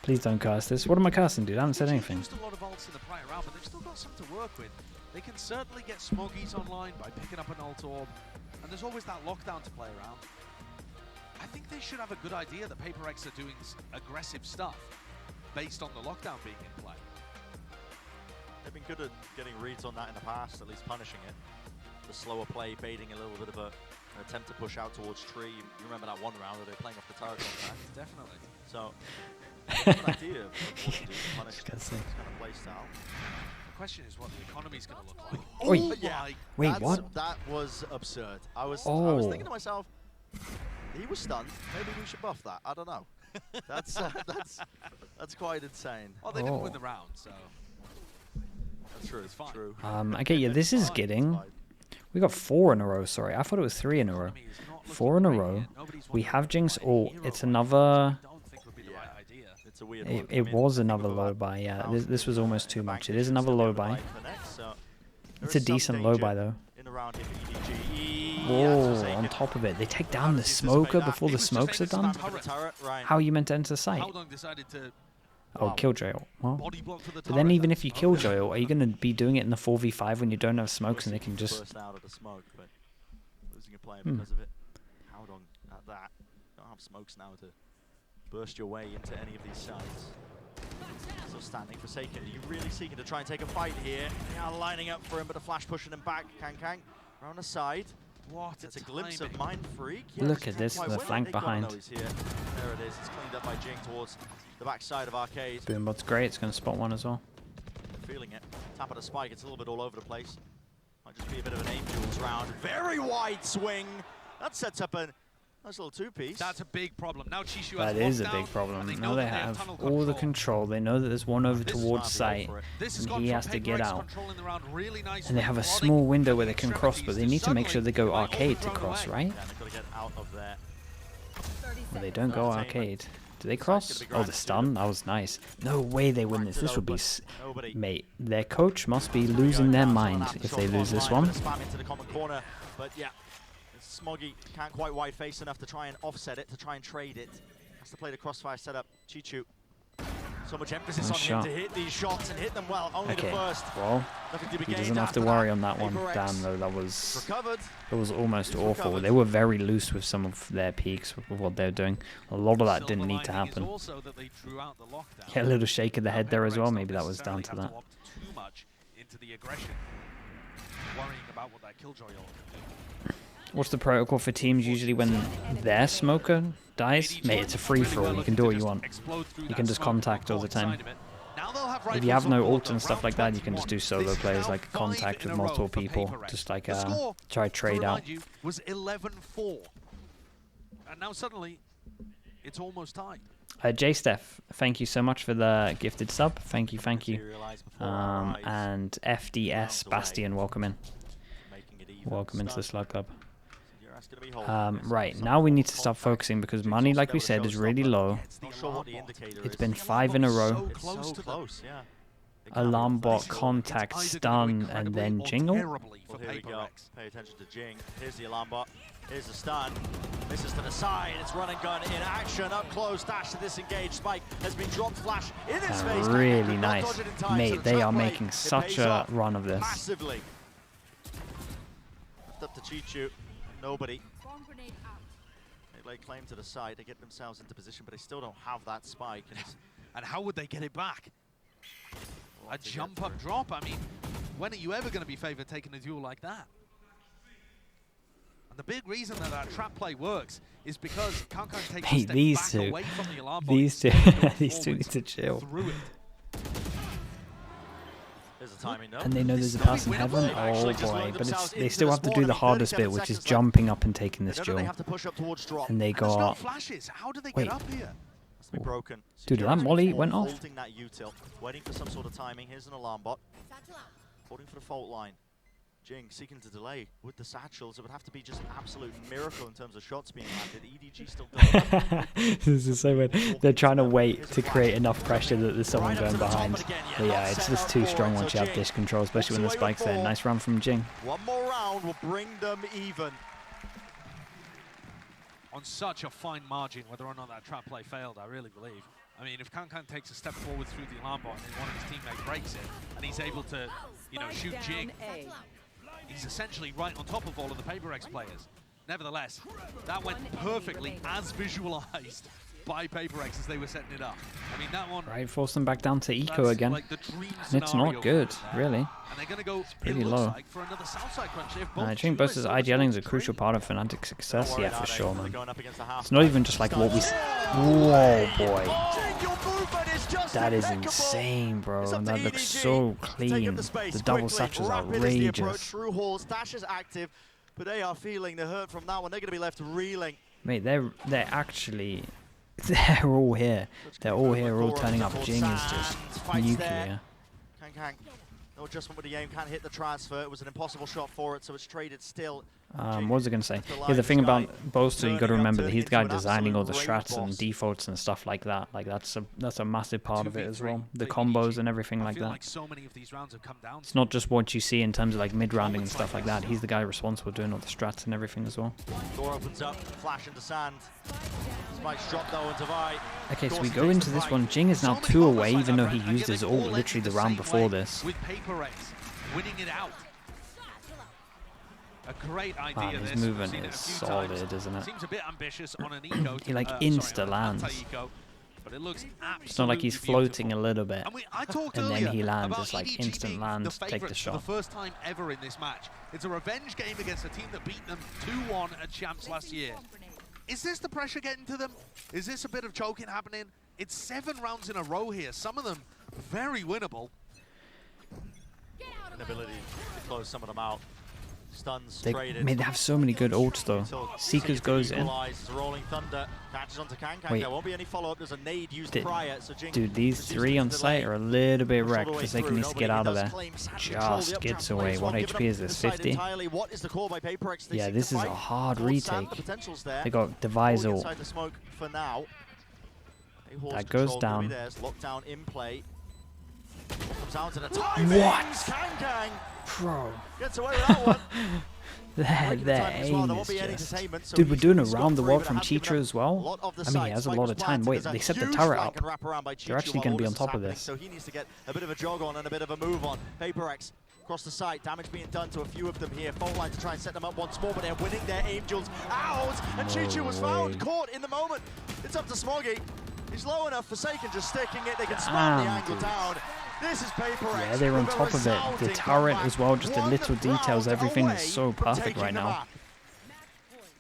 Please don't cast this. What am I casting, dude? I haven't said anything. Used a lot of ults in the prior round, but they've still got some to work with. They can certainly get Smoggies online by picking up an ult orb, and there's always that lockdown to play around. I think they should have a good idea that PRX are doing aggressive stuff based on the lockdown being in play. They've been good at getting reads on that in the past, at least punishing it. The slower play, baiting a little bit of an attempt to push out towards tree. You remember that one round where they were playing off the turret contact? Definitely. So, an idea of what to do to punish this kind of play style. The question is what the economy's going to look like. Oh, yeah. Wait, what? That was absurd. I was thinking to myself, he was stunned. Maybe we should buff that. I don't know. That's quite insane. Well, they didn't win the round, so that's true. It's fine. True. Okay, yeah, this is getting. We got 4 in a row. Sorry, I thought it was 3 in a row. 4 in a row. We have Jinx ult. It's another. It was another low buy. Yeah, this was almost too much. It is another low buy. It's a decent low buy though. Whoa, on top of it. They take down the smoker before the smokes are done? How are you meant to enter sight? Oh, Killjoy. Well, but then even if you Killjoy, are you going to be doing it in the 4v5 when you don't have smokes and they can just... Losing a player because of it. Howdong at that. Don't have smokes now to burst your way into any of these sides. Still standing. Forsaken. Are you really seeking to try and take a fight here? Yeah, lining up for him, but a flash pushing him back. Kang around the side. What It's a glimpse of Mind Freak. Yeah, Look at this, quite the win it. flank They gotta behind. know he's here. There it is. It's cleaned up by Jing towards the backside of Arcade. Boombot's great. It's going to spot one as well. Feeling it. Tap at a spike. It's a little bit all over the place. Might just be a bit of an aim duels round. Very wide swing. That sets up a nice little two-piece. That's a big problem. Now Chishu has That is a lockdown, big problem. and they Now know they that have tunnel all the control. They know that there's one over This towards is site, This has and gone he from has to get PRX out. controlling the round really nicely, And they have a prodding small window where the they can cross, but they need to make sure they go extremities to arcade to suddenly cross, thrown right? Yeah, they've got to get out of there. 30 Well, they seconds. don't go Entertainment. arcade. Do they cross? Oh, the stun? That was nice. No way they win this. This would be... Nobody. Mate, their coach must be losing their mind if they lose this one. Spam into the common corner, but yeah, Smoggy can't quite wide face enough to try and offset it, to try and trade it. Has to play the crossfire setup. Chichu. So much emphasis Nice on shot. him to hit these shots and hit them well. Only Okay, the first. well, Nothing to be he gained doesn't have to after worry that. on that one. PRX Damn, though, that was recovered. almost He's awful. recovered. They were very loose with some of their peaks with what they're doing. A lot of that Silver didn't need to lining is happen. also that they drew out the lockdown. Yeah, a little shake of the head there as PRX well. don't Maybe that was down to necessarily that. have opt too much into the aggression, worrying about what that killjoy ult can do. What's the protocol for teams usually when their smoker dies? Mate, it's a free-for-all. You can do what you want. You can just contact all the time. If you have no ult and stuff like that, you can just do solo plays, like contact with multiple people. Just like try trade out. Was 11-4, and now suddenly it's almost tied. J-Steph, thank you so much for the gifted sub. Thank you, thank you. And FDS Bastion, welcome in. Welcome into the Slug Club. Right, now we need to start focusing because money, like we said, is really low. It's been 5 in a row. So close, yeah. Alarm bot, contact, stun, and then jingle. Well, here we go. Pay attention to Jing. Here's the alarm bot. Here's the stun. Misses to the side. It's run and gun in action. Up close. Dash to disengage. Spike has been dropped. Flash in his face. Really nice. Mate, they are making such a run of this. Massively. Up to Chichu. Nobody. Bomb grenade out. They lay claim to the side. They get themselves into position, but they still don't have that spike. And it's And how would they get it back? a lot A to get jump up through. drop. I mean, when are you ever going to be favored taking a duel like that? And the big reason that that trap play works is because Kankan takes a Hey, step these back two. away from the alarm bot These two, instead of going these two forward need to chill. through it. There's the timing, though. And they know there's a This pass in is heaven. winnable. Oh Actually just boy, loaded but it's themselves they into still the have to spawn do the and hardest 37 bit, which is seconds left. jumping up and taking this They know they duel. have to push up towards drop. And they And there's no got flashes. How do they Wait. get up here? Has to be broken. Dude, that Security's molly before went off. Holding that util, waiting for some sort of timing. Here's an alarm bot. Holding for the fault line. Jing seeking to delay with the satchels. It would have to be just an absolute miracle in terms of shots being landed. EDG still doing this is so weird. They're trying to wait to create enough pressure that there's someone going behind. But yeah, it's just too strong once you have dish control, especially when the spike's there. Nice run from Jing. One more round will bring them even. On such a fine margin, whether or not that trap play failed, I really believe. I mean, if Kankan takes a step forward through the alarm bot and then one of his teammates breaks it, and he's able to, you know, shoot Jing, A. he's essentially right on top of all of the PRX players. Nevertheless, that went perfectly as visualized by PRX as they were setting it up. I mean, that one... Right, force them back down to eco that's again. like the dream And it's scenario not good, for them there. really. And they're going to go, pretty it looks low. like, for another Southside crunch. If both I think duelists versus are IGLing is a still crucial trained. part of Fnatic's success. Don't worry, Yeah, for Nade. sure, They're man. going up against the half It's not even just like what we... Whoa, boy. Jing, your movement is just That is impeccable. insane, bro. It's up And to that looks EDG so to take clean. up the space The double quickly. satch is Rapid is the approach. outrageous. Through Hall, Stash is active, but they are feeling the hurt from that one. They're going to be left reeling. Mate, they're actually... They're all here. They're all here, all turning up. Jing is just nuclear. Kang. No adjustment with the aim, can't hit the transfer. It was an impossible shot for it, so it's traded still. What was I going to say? Yeah, the thing about Bolster, you got to remember that he's the guy designing all the strats and defaults and stuff like that. Like that's a massive part of it as well. The combos and everything like that. So many of these rounds have come down. It's not just what you see in terms of like mid-rounding and stuff like that. He's the guy responsible for doing all the strats and everything as well. Door opens up, flash into sand. Spike's dropped though into Vi. Okay, so we go into this one. Jing is now 2 away, even though he used his ult literally the round before this. With PRX winning it out. A great idea. His this. We've movement seen it is a few solid, times. isn't it? Seems a bit ambitious on an eco. He like sorry, on an insta-lands. anti-eco. but it looks absolutely It's not like he's floating a little bit. And I talked and earlier then he lands. about It's like EDG instant being land, the take the favourites shot. for the first time ever in this match. It's a revenge game against a team that beat them 2-1 at Champs last year. Is this the pressure getting to them? Is this a bit of choking happening? It's 7 rounds in a row here, some of them very winnable. Inability to close some of them out. Stuns They traded. have so many good ults though. Seekers goes in. Rolling Thunder catches onto Kang. Wait. There won't be any follow-up. There's a nade used prior. So Jing Dude, these reduces 3 on the site delay. are a little bit Push all wrecked. the way Forsaken through. needs to get out Nobody of there. does claim Sam control. Just The gets upchamp away. plays What well, giving HP is them this? the side 50? entirely. What is the call by PRX? They Yeah, seek this to is a fight. hard Towards Sam, retake. the potential's there. They got Device Falling ult. inside the smoke for now. That goes down. Lockdown in play. Comes down to the top. What? Kang Bro. gets away with that one. Their aim There won't is be any just... entertainment, so Dude, we're doing he's around the got world three, from but it has given Cheetah him as a well. lot of the I mean, he sight. has a Spike lot was of time. planted. Wait, There's they a set the huge turret flank up. and wrap around by They're Chichu actually while going to be all on this top is of happening. this. So he needs to get a bit of a jog on and a bit of a move on. PRX across the site, damage being done to a few of them here. Fault line to try and set them up once more, but they're winning their angels out. And Chichu was found, caught in the moment. It's up to Smoggy. He's low enough, Forsaken just sticking it. They can spam the angle down. This is PRX. Yeah, they're on top of it. The turret as well, just the little details. Everything is so perfect right now.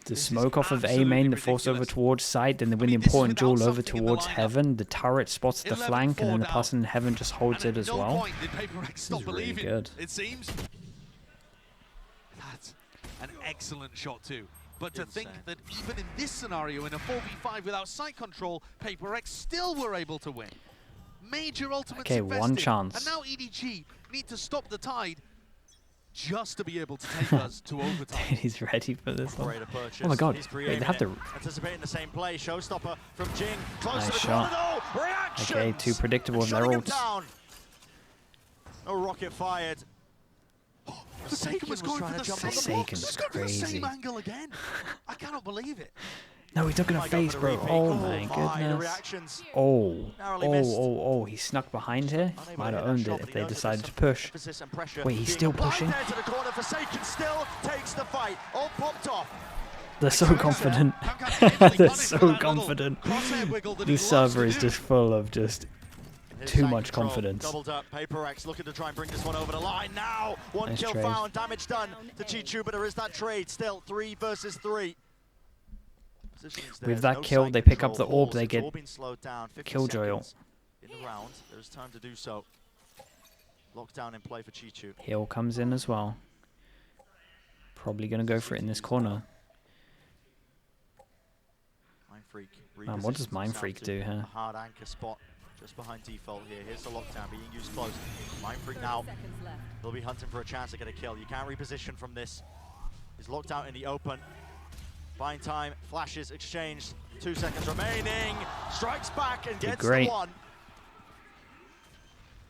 The smoke off of A main, the force over towards side, then they win the important duel over towards heaven. The turret spots the flank, and then the person in heaven just holds it as well. This is really good. It seems. That's an excellent shot too. But to think that even in this scenario, in a 4v5 without site control, PRX still were able to win. Major ultimates invested. one chance. And now EDG need to stop the tide just to be able to take us to overtime. He's ready for this one. Purchase. Oh my god, He's wait, they have to... anticipating the same play. Showstopper from Jing. Close Nice to the shot. corner. Reactions. Okay, too predictable with their Shutting him ults. down. No rocket fired. Forsaken was going for the same Forsaken's Just go for the same crazy. angle again. I cannot believe it. No, he took in a face, bro. Oh my goodness. Reactions. Oh, Narrowly missed. oh, he snuck behind here. Unable Might to have hit that owned shot, it but if he they knows that decided there's to some push. emphasis and pressure Wait, he's being still applied pushing? there to the corner. Forsaken still takes the fight. All popped off. They're so confident. They're so confident. This server is just full of just too much confidence. Doubled up. PRX looking to try and bring this one over the line now. One Nice kill trade. found. Damage done to Chichu, but there is that trade still. 3 versus 3. With that kill, they pick up the orb, they get Killjoy ult. in the round. There's time to do so. Lockdown in play for Chichu. Heal comes in as well. Probably going to go for it in this corner. Mind Freak. Man, what does repositions Mind himself Freak to do here? a hard anchor spot just behind default here. Here's the lockdown being used close. Mind Freak now. They'll be hunting for a chance to get a kill. You can't reposition from this. He's locked out in the open. Buying time, flashes exchanged. 2 seconds remaining. Strikes back and gets the one.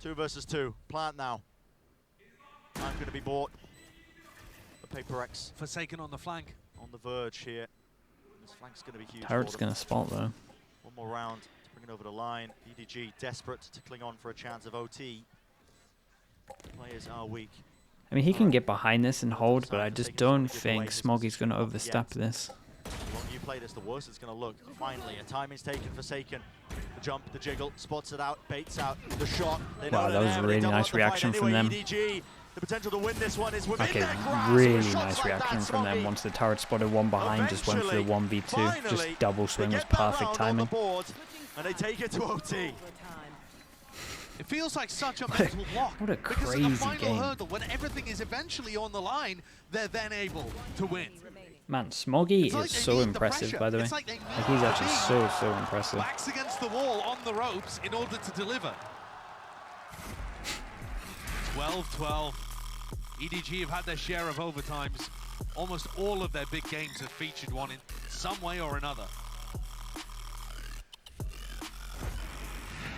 2 versus 2. Plant now. Time going to be bought. The PRX Forsaken on the flank. on the verge here. This flank's going to be huge. Turret's for them. going to spot though. One more round to bring it over the line. EDG desperate to cling on for a chance of OT. Players are weak. I mean, he can get behind this and hold, but I just don't think Smoggy's going to overstep this. The longer you play this, the worse it's going to look. Finally, a timing's taken Forsaken. The jump, the jiggle, spots it out, baits out the shot. They know Wow, that they're was there, a but they really double nice up the fight reaction from anyway. them. EDG, the potential to win this one is within Okay, their grasp. really With shots nice like reaction that, from them. Smoggy Once the turret spotted one behind, just went for the 1v2. finally, Just double swing they was get that perfect round on timing. the board, and they take it to OT. It feels like such a mental block. What a because in crazy the final game. hurdle, when everything is eventually on the line, they're then able to win. Man, Smoggy It's like is they so need the impressive, pressure. by the way. It's like they Like, need he's to actually be so impressive. Backs against the wall on the ropes in order to deliver. 12-12. EDG have had their share of overtimes. Almost all of their big games have featured one in some way or another.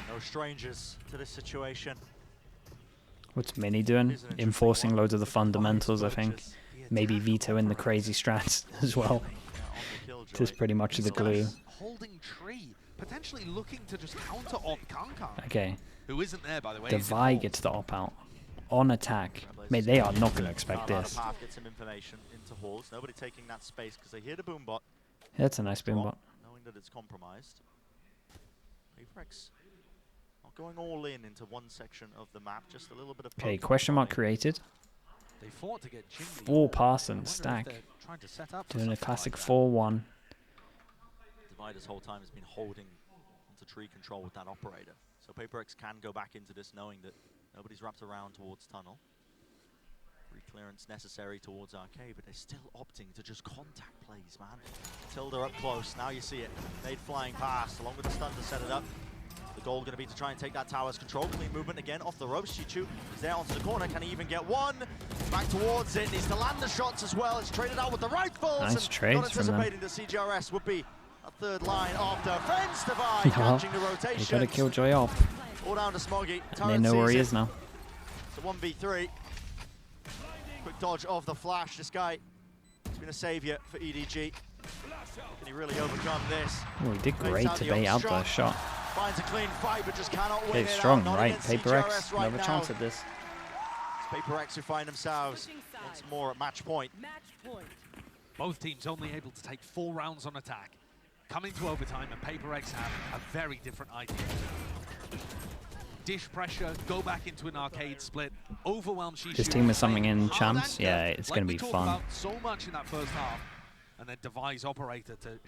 No strangers to this situation. What's Mini doing? Enforcing loads of the fundamentals, I think. Maybe vetoing the crazy strats as well. Just pretty much the glue. Holding tree, potentially looking to just counter op Kankan, Okay. who isn't there by the way. Devi gets the op out. On attack. Mate, they are not going to expect this. Get some information into halls. Nobody taking that space because they hear the boom bot. That's a nice boom bot. Knowing that it's compromised. PRX not going all in into one section of the map, just a little bit of... Okay, question mark created. They fought to get Jing the 4 orb. pass I and wonder if stack. they're trying to set up for Doing a something classic like that. 4-1. Divide this whole time has been holding onto tree control with that operator. So PRX can go back into this knowing that nobody's wrapped around towards tunnel. Clearance necessary towards arcade, but they're still opting to just contact plays, man. Tilda up close, now you see it. Nade flying past, along with the stun to set it up. The goal going to be to try and take that tower's control. Clean movement again off the ropes. Chichu is there onto the corner. Can he even get one? Back towards it. Needs to land the shots as well. It's traded out with the rifles. Nice trades not from them. anticipating the CGRS would be a third line of defense. Divide catching the They rotation. got to kill Joy off. All down to Smoggy. And they know where he is now. It's a 1v3. Quick dodge of the flash. This guy has been a savior for EDG. Can he really overcome this? Oh, he did Makes great to the bait out the upshot. shot. Finds a clean fight, but just cannot win Okay, it strong, out. Not right? against PRX, CGRS right another now. chance at this. It's PRX who find themselves once more at match point. Match point. Both teams only able to take 4 rounds on attack. Coming to overtime, and PRX have a very different idea. Dish pressure, go back into an arcade split, overwhelm Shishu. This team is something in Hard champs. anchor, Yeah, it's going to be we talked fun. about so much in that first half, and then devise operator to them.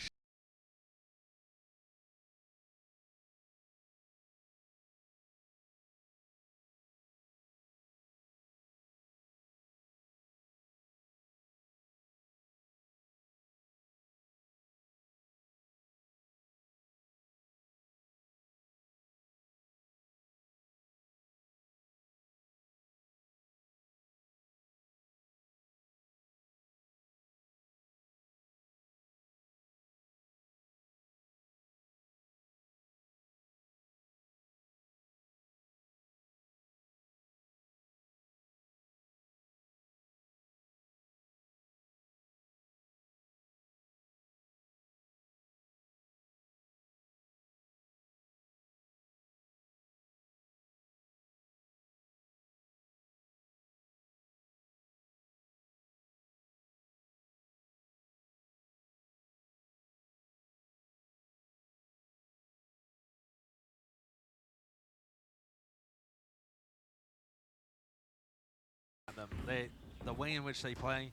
The way in which they play,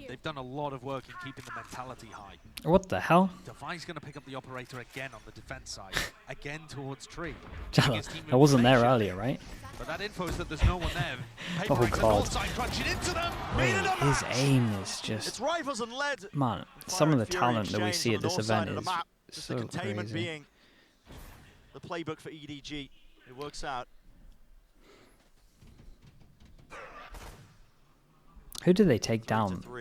they've done a lot of work in keeping the mentality high. What the hell? Devi's going to pick up the operator again on the defense side, again towards tree. I wasn't there earlier, right? But that info is that there's no one there. Oh, PRX on God. north side crunching into them. Wait, Needed a his match. aim is It's just... rifles and lead. Man, some of the Fury talent that we exchange see on at the this north side event of the is map. Just so the containment crazy. being the playbook for EDG. It works out. Who do they take down? 3-3. No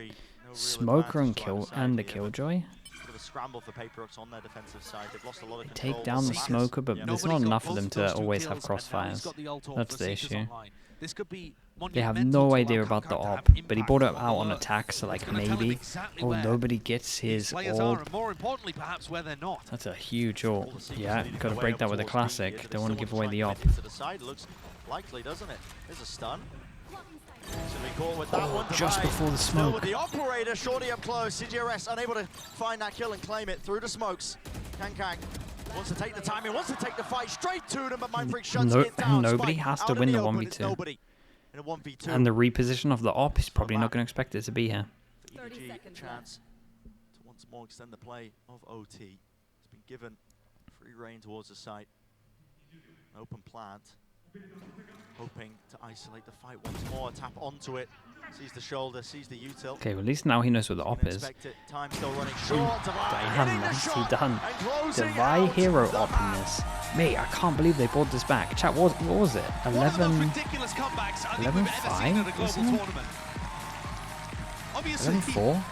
real Smoker and advantage to either side the here, but Killjoy? bit of a scramble for PRX on their defensive side. They've lost a lot of They control. take down the Matters. Smoker, but Yeah. there's Nobody not got enough for both them of to those two always have kills, and now he's crossfires. got the ult That's for the Seekers issue. online. This could be They have monumental no to idea allow about the Kankan to have op, but he impact brought it on the out on alert. attack, so like It's gonna tell him maybe, exactly oh, where nobody gets these his players are, ult. and more importantly, perhaps where they're not. That's a huge All ult. the Seekers Yeah, leading got to the way break up that with a towards B here, classic. but Don't want to still give away try the and op. get into the side. Looks likely, doesn't it? There's a stun. So we caught with that one. Just Divide. before the Still smoke. with the operator, shorty up close. CGRS unable to find that kill and claim it through the smokes. Kankang wants to take the timing, wants to take the fight straight to them, but Mindfreak shuts it down. Nobody Spike has out to in win the open. It's 1v2. nobody in a 1v2. And the reposition of the op is probably not going to expect it to be here. For 30 EDG, a seconds chance to once more extend the play of OT. It's been given free rein towards the site. Open plant. Hoping to isolate the fight once more. Tap onto it. Sees the shoulder, sees the util. Okay, well, at least now he knows what the op Can is. expect it. Time still running short. Divide Damn, hitting the nicely shot done. and closing Devi out hero the op in map. this. Mate, I can't believe they brought this back. Chat, what was it? One of those 11... ridiculous comebacks I think we've ever seen at a 11-5, global wasn't it? tournament. Obviously, 11-4?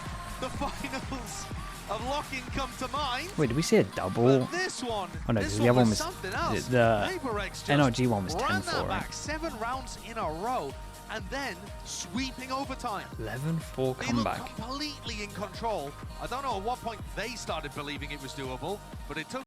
the finals of Lock-In come to mind. Wait, did we see a double? But this one, Oh no, this the other one was... something else. The PRX just NRG one was ran 10-4, that right? back 7 rounds in a row, and then sweeping overtime. 11-4 They comeback. looked completely in control. I don't know at what point they started believing it was doable, but it took